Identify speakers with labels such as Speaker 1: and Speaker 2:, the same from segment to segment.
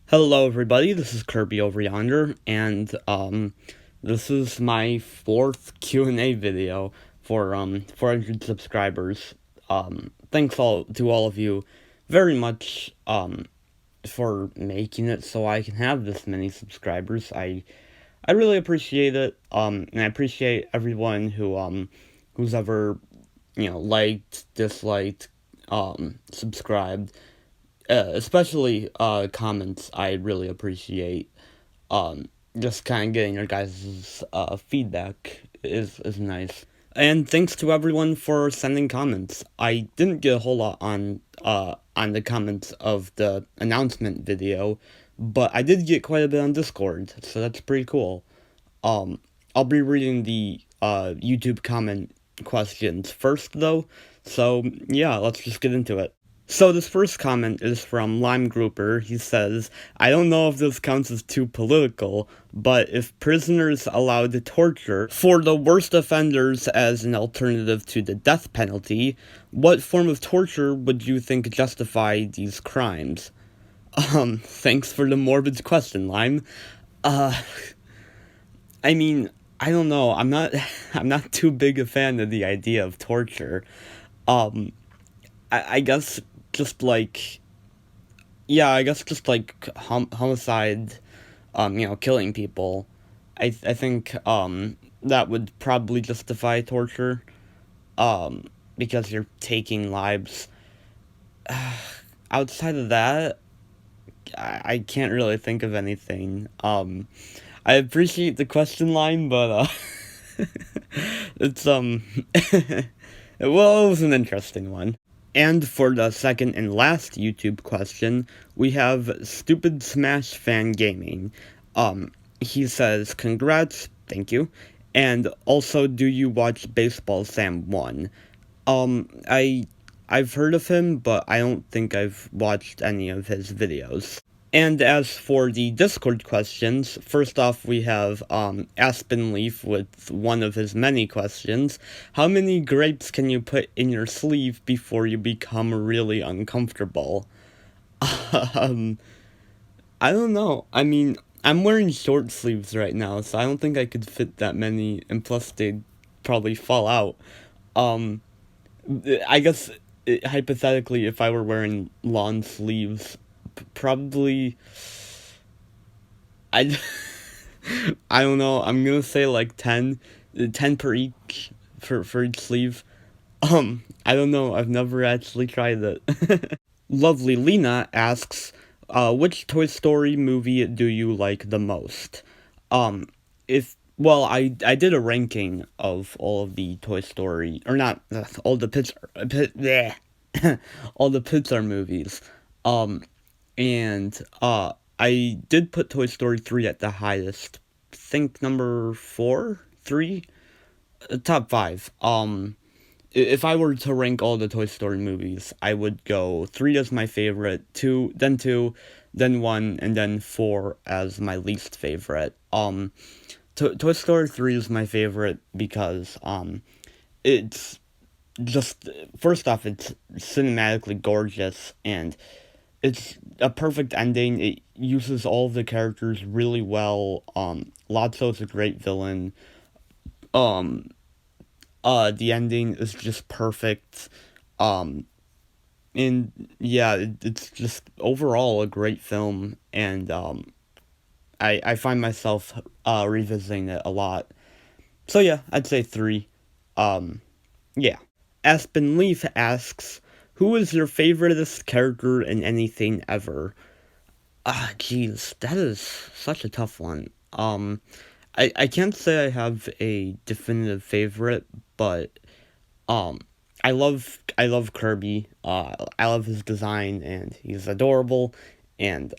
Speaker 1: Hello everybody, this is Kirby over yonder, and this is my fourth Q&A video for 400 subscribers. Thanks to all of you very much for making it so I can have this many subscribers. I really appreciate it. And I appreciate everyone who's ever liked, disliked, subscribed. Especially comments, I really appreciate. Just kind of getting your guys' feedback is nice. And thanks to everyone for sending comments. I didn't get a whole lot on the comments of the announcement video, but I did get quite a bit on Discord, so that's pretty cool. I'll be reading the YouTube comment questions first, though, so yeah, let's just get into it. So this first comment is from LimeGrooper. He says, I don't know if this counts as too political, but if prisoners allowed torture for the worst offenders as an alternative to the death penalty, what form of torture would you think justify these crimes? Thanks for the morbid question, Lime. I mean, I don't know. I'm not too big a fan of the idea of torture. I guess just like, homicide, killing people. I think, that would probably justify torture, because you're taking lives. Outside of that, I can't really think of anything. I appreciate the question line, but, it's, well, it was an interesting one. And for the second and last YouTube question, we have Stupid Smash Fan Gaming. He says, congrats, thank you, and also, do you watch Baseball Sam 1? I've heard of him, but I don't think I've watched any of his videos. And as for the Discord questions, first off we have Aspen Leaf with one of his many questions. How many grapes can you put in your sleeve before you become really uncomfortable? I don't know. I mean, I'm wearing short sleeves right now, so I don't think I could fit that many, and plus they'd probably fall out. I guess, hypothetically, if I were wearing long sleeves, probably, I don't know, I'm gonna say like 10 per each, for each sleeve. I don't know, I've never actually tried it. LovelyLina asks, which Toy Story movie do you like the most? I did a ranking of all of the Toy Story, or not, all the Pixar, all the Pixar movies. And I did put Toy Story 3 at the highest. Think number 4? 3? Top 5. If I were to rank all the Toy Story movies, I would go 3 as my favorite, 2, then 1, and then 4 as my least favorite. Toy Story 3 is my favorite because, it's just, first off, it's cinematically gorgeous, and it's a perfect ending. It uses all of the characters really well. Lotso's a great villain. The ending is just perfect. And yeah, it's just overall a great film, and I find myself revisiting it a lot. So yeah, I'd say 3. Yeah. Aspen Leaf asks, who is your favoriteest character in anything ever? Jeez, that is such a tough one. I can't say I have a definitive favorite, but, I love Kirby. I love his design, and he's adorable, and,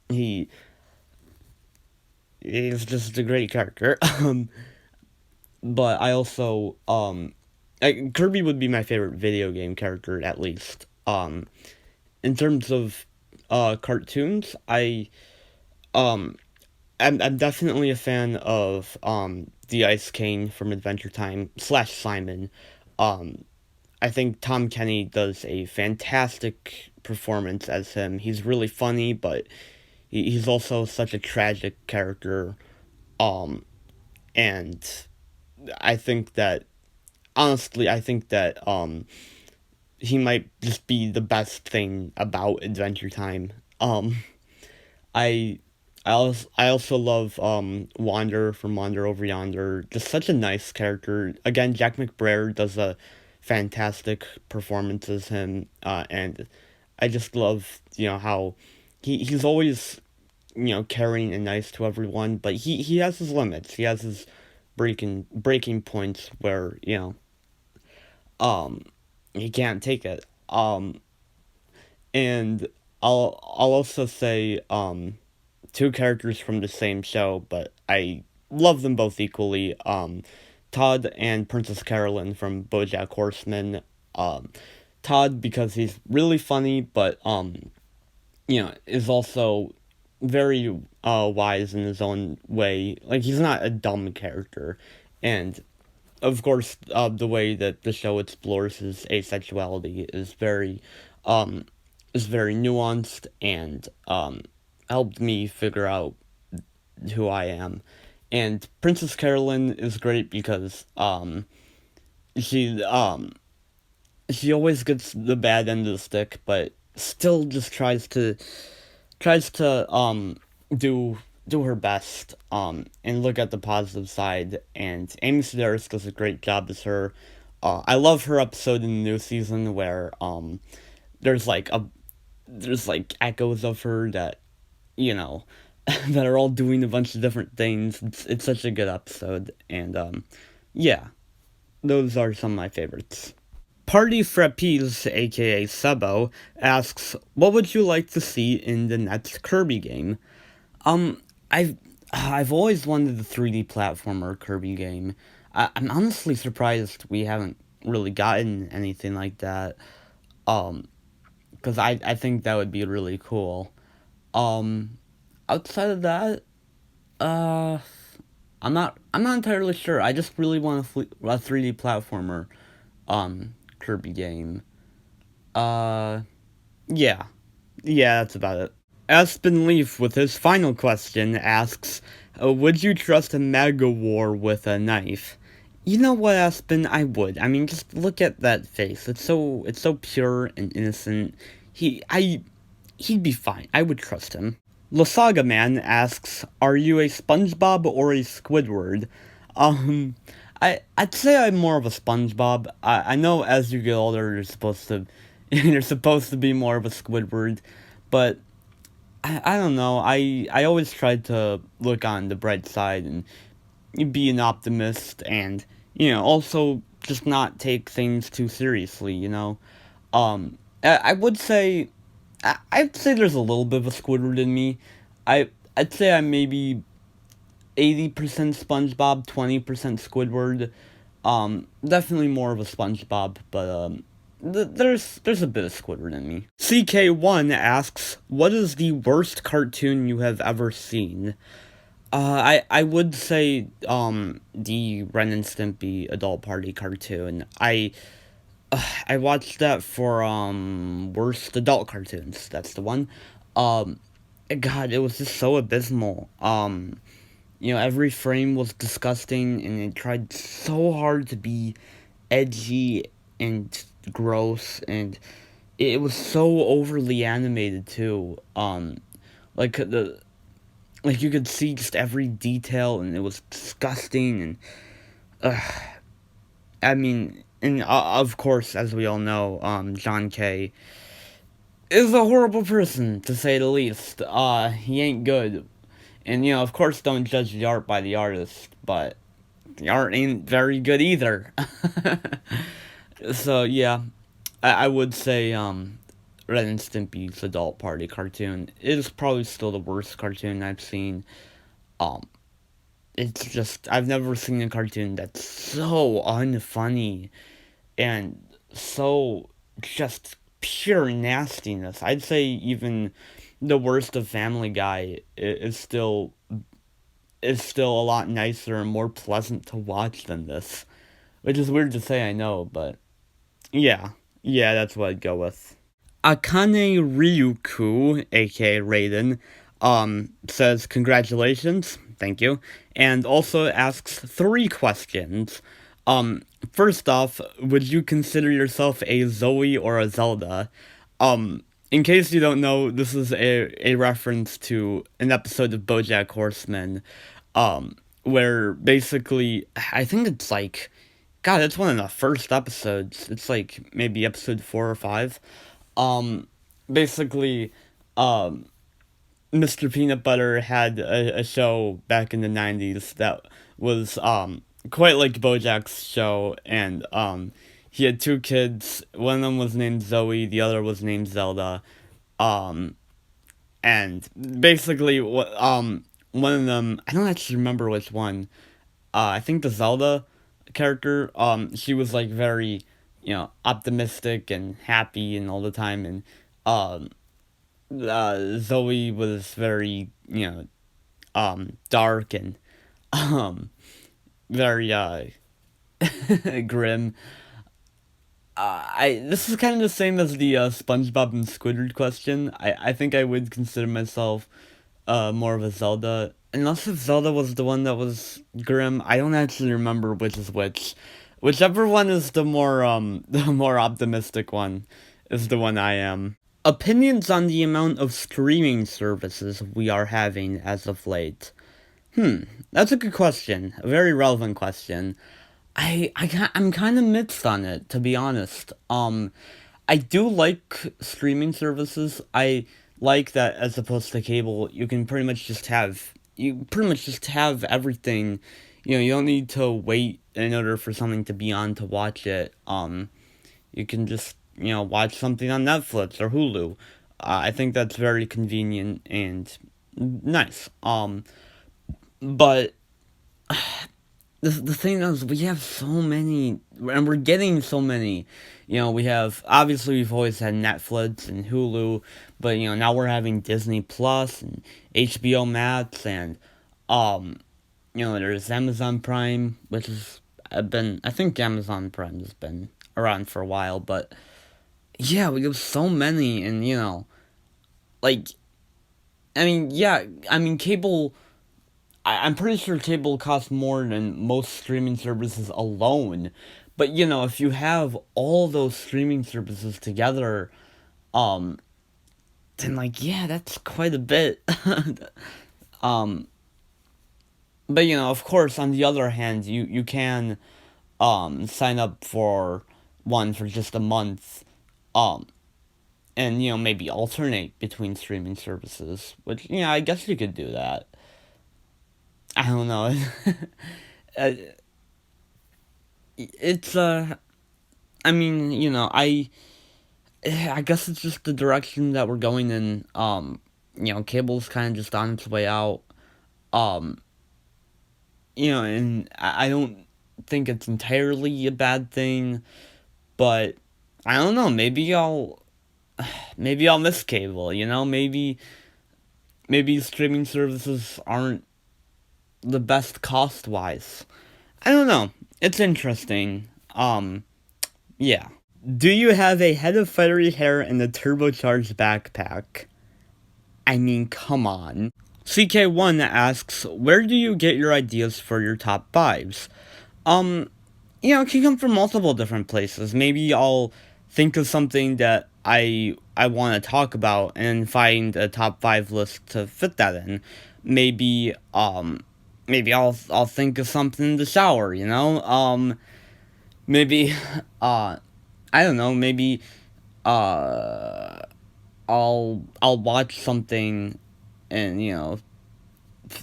Speaker 1: he's just a great character. But I also, Kirby would be my favorite video game character, at least. In terms of cartoons, I'm definitely a fan of the Ice King from Adventure Time / Simon. I think Tom Kenny does a fantastic performance as him. He's really funny, but he's also such a tragic character. Um, and I think that honestly, I think that he might just be the best thing about Adventure Time. I I also love Wander from Wander Over Yonder. Just such a nice character. Again, Jack McBrayer does a fantastic performance as him, and I just love how he's always caring and nice to everyone, but he has his limits. He has his breaking points where um he can't take it. And I'll also say two characters from the same show, but I love them both equally. Todd and Princess Carolyn from BoJack Horseman. Todd because he's really funny, but is also very wise in his own way. Like he's not a dumb character, and of course, the way that the show explores his asexuality um, is very nuanced and helped me figure out who I am. And Princess Carolyn is great because she she always gets the bad end of the stick, but still just tries to do her best and look at the positive side. And Amy Sedaris does a great job as her. I love her episode in the new season where there's like echoes of her that that are all doing a bunch of different things. It's such a good episode, and yeah, those are some of my favorites. PartyFroppiez, aka Sebo, asks, "What would you like to see in the next Kirby game?" Um, I've always wanted a 3D platformer Kirby game. I'm honestly surprised we haven't really gotten anything like that. Because I think that would be really cool. Um, Outside of that, uh, I'm not entirely sure. I just really want a 3D platformer, Kirby game. Uh, yeah, yeah, that's about it. Aspen Leaf, with his final question, asks, would you trust a Mega War with a knife? You know what, Aspen? I would. I mean, just look at that face. It's so pure and innocent. He'd be fine. I would trust him. Lasaga Man asks, are you a Spongebob or a Squidward? Um, I'd say I'm more of a Spongebob. I know as you get older, you're supposed to be more of a Squidward, but I don't know. I always tried to look on the bright side and be an optimist and, also just not take things too seriously, I would say, I'd say there's a little bit of a Squidward in me. I'd say I'm maybe 80% SpongeBob, 20% Squidward. Definitely more of a SpongeBob, but, there's a bit of Squidward in me. CK1 asks, what is the worst cartoon you have ever seen? I would say, the Ren and Stimpy Adult Party cartoon. I watched that for, worst adult cartoons. That's the one. God, it was just so abysmal. Every frame was disgusting, and it tried so hard to be edgy and gross, and it was so overly animated too. Like like you could see just every detail, and it was disgusting. And I mean, and of course, as we all know, John Kay is a horrible person to say the least. He ain't good, and of course, don't judge the art by the artist, but the art ain't very good either. So yeah, I would say Ren and Stimpy's Adult Party cartoon is probably still the worst cartoon I've seen. Um, it's just I've never seen a cartoon that's so unfunny and so just pure nastiness. I'd say even the worst of Family Guy is still a lot nicer and more pleasant to watch than this, which is weird to say, I know, but yeah, that's what I'd go with. Akane Ryuku, aka Raiden, says congratulations, thank you, and also asks 3 questions. First off, would you consider yourself a Zoe or a Zelda? In case you don't know, this is a reference to an episode of BoJack Horseman, where basically, I think it's like, God, it's one of the first episodes. It's like maybe episode 4 or 5. Basically, Mr. Peanut Butter had a show back in the 90s that was, quite like BoJack's show, and, he had 2 kids. One of them was named Zoe, the other was named Zelda. And basically, one of them, I don't actually remember which one. I think the Zelda character, she was like very, optimistic and happy and all the time, and Zoe was very, dark and very grim. This is kind of the same as the SpongeBob and Squidward question. I think I would consider myself more of a Zelda, unless if Zelda was the one that was grim. I don't actually remember which is which. Whichever one is the more optimistic one is the one I am. Opinions on the amount of streaming services we are having as of late. That's a good question. A very relevant question. I'm kind of mixed on it, to be honest. I do like streaming services. I like that as opposed to cable, you pretty much just have everything. You don't need to wait in order for something to be on to watch it. You can just, watch something on Netflix or Hulu. I think that's very convenient and nice. But the thing is, we have so many, and we're getting so many. We've always had Netflix and Hulu, but, now we're having Disney Plus and HBO Max, and, there's Amazon Prime, which has I think Amazon Prime has been around for a while, but, yeah, we have so many, and, cable, I'm pretty sure cable costs more than most streaming services alone. But, if you have all those streaming services together, then, that's quite a bit. But, of course, on the other hand, you can, sign up for one for just a month, and, maybe alternate between streaming services, which, I guess you could do that. I don't know. It's, I guess it's just the direction that we're going in. Cable's kind of just on its way out. And I don't think it's entirely a bad thing, but I don't know, maybe I'll miss cable, maybe streaming services aren't the best cost-wise. I don't know. It's interesting. Yeah. Do you have a head of feathery hair and a turbocharged backpack? I mean, come on. CK1 asks, where do you get your ideas for your top 5s? It can come from multiple different places. Maybe I'll think of something that I want to talk about and find a top 5 list to fit that in. Maybe I'll think of something in the shower, maybe, I don't know, maybe, I'll watch something and,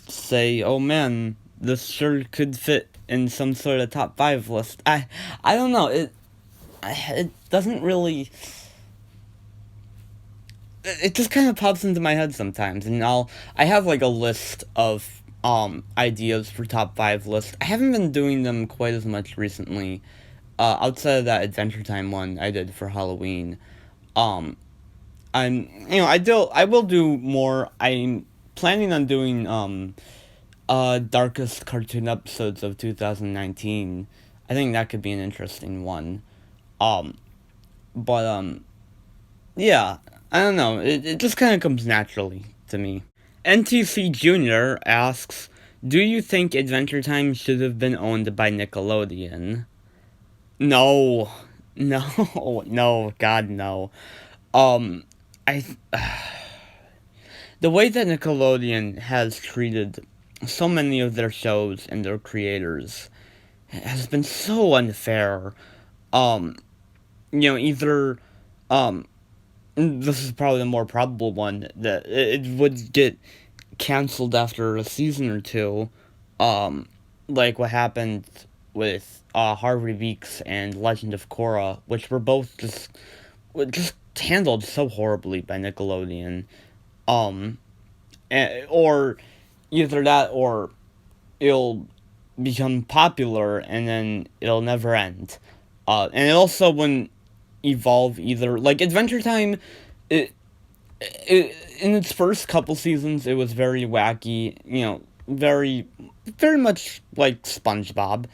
Speaker 1: say, oh man, this sure could fit in some sort of top 5 list. I don't know, it doesn't really, it just kind of pops into my head sometimes, and I have like a list of ideas for top 5 lists. I haven't been doing them quite as much recently, outside of that Adventure Time one I did for Halloween. I will do more. I'm planning on doing, darkest cartoon episodes of 2019. I think that could be an interesting one. But, yeah, I don't know. It just kind of comes naturally to me. NTC Jr asks, do you think Adventure Time should have been owned by Nickelodeon? No, no, no, God, no. Um, I the way that Nickelodeon has treated so many of their shows and their creators has been so unfair. Um, either um, this is probably the more probable one that it would get canceled after a season or two, like what happened with Harvey Beaks and Legend of Korra, which were both just handled so horribly by Nickelodeon. Um, or either that or it'll become popular and then it'll never end. And it also wouldn't evolve either. Like Adventure Time, it, in its first couple seasons, it was very wacky. Very much like SpongeBob.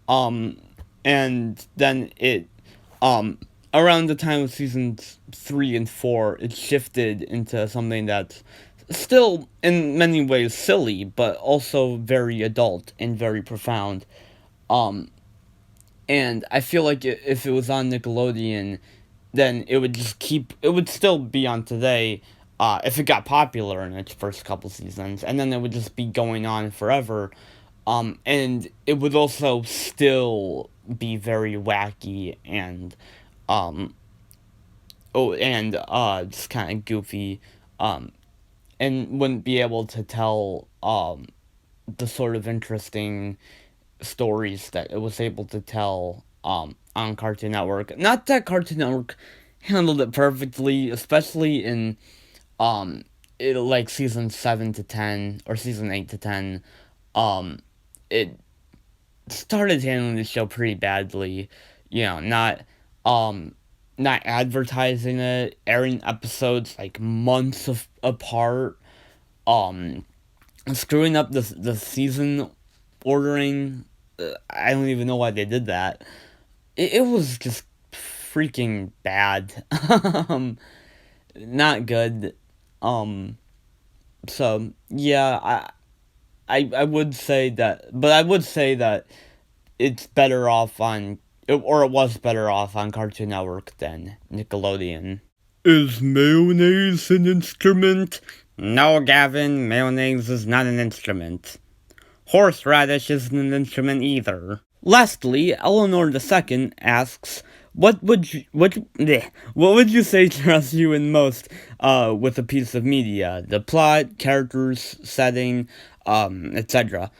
Speaker 1: Um, and then around the time of seasons 3 and 4, it shifted into something that's still in many ways silly, but also very adult and very profound. Um, and I feel like if it was on Nickelodeon, then it would still be on today. If it got popular in its first couple seasons, and then it would just be going on forever. And it would also still be very wacky and um, just kind of goofy, and wouldn't be able to tell the sort of interesting stories that it was able to tell on Cartoon Network. Not that Cartoon Network handled it perfectly, especially in like season 7 to 10 or season 8 to 10. Um, it started handling the show pretty badly. You know, um not advertising it, airing episodes like months apart, um screwing up the season ordering. I don't even know why they did that. It was just freaking bad. Not good. Um, so yeah, I would say that, but I would say that it's better off on, or it was better off on Cartoon Network than Nickelodeon. Is mayonnaise an instrument? No, Gavin, mayonnaise is not an instrument. Horseradish isn't an instrument either. Lastly, Eleanor-the-Second asks, what would you say interests you in most with a piece of media? The plot, characters, setting, etc.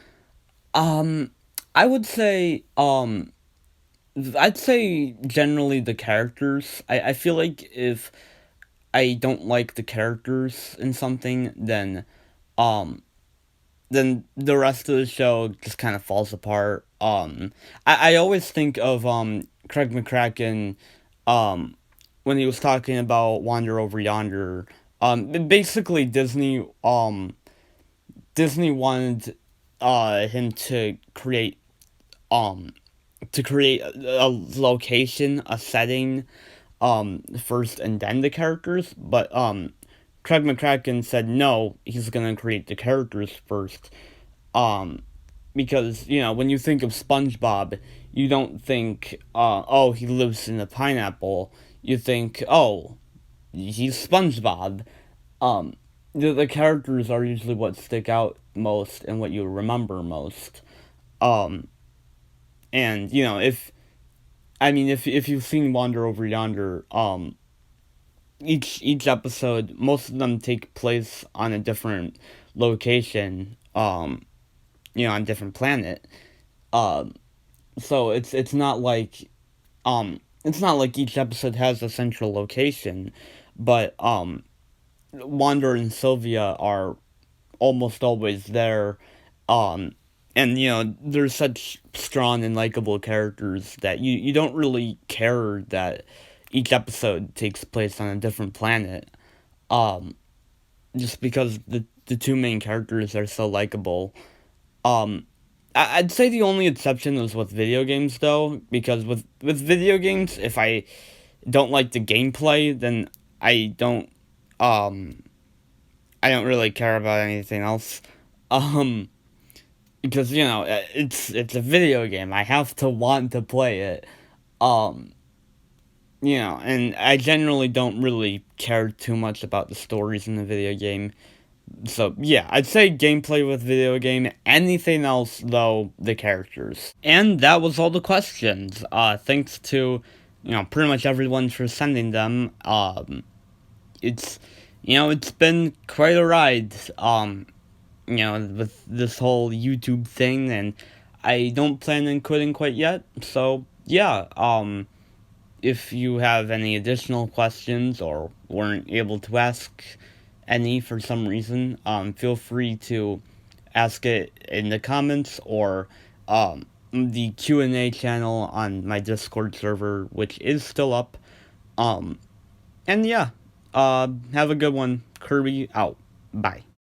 Speaker 1: I would say I'd say generally the characters. I feel like if I don't like the characters in something, um then the rest of the show just kind of falls apart. I always think of Craig McCracken, um, when he was talking about Wander Over Yonder. Basically Disney wanted him um to create a location, a setting, first and then the characters, but Craig McCracken said no, he's gonna create the characters first. Um, because when you think of SpongeBob, you don't think, oh, he lives in a pineapple. You think, oh, he's SpongeBob. Um, the characters are usually what stick out most and what you remember most. Um, and if you've seen Wander Over Yonder, each episode, most of them take place on a different location. On a different planet. Um, so it's not like each episode has a central location, but Wander and Sylvia are almost always there. Um, and they're such strong and likable characters that you don't really care that each episode takes place on a different planet. Um, just because the two main characters are so likable. Um, I'd say the only exception was with video games, though, because with video games, if I don't like the gameplay, then I don't, um, I don't really care about anything else. Um, because, it's a video game. I have to want to play it. Um, and I generally don't really care too much about the stories in the video game. So, yeah, I'd say gameplay with video game. Anything else, though, the characters. And that was all the questions. Thanks to, pretty much everyone for sending them. It's, it's been quite a ride, with this whole YouTube thing, and I don't plan on quitting quite yet. So, yeah, if you have any additional questions or weren't able to ask any for some reason, feel free to ask it in the comments or the Q&A channel on my Discord server, which is still up. And yeah, have a good one. Kirby out. Bye.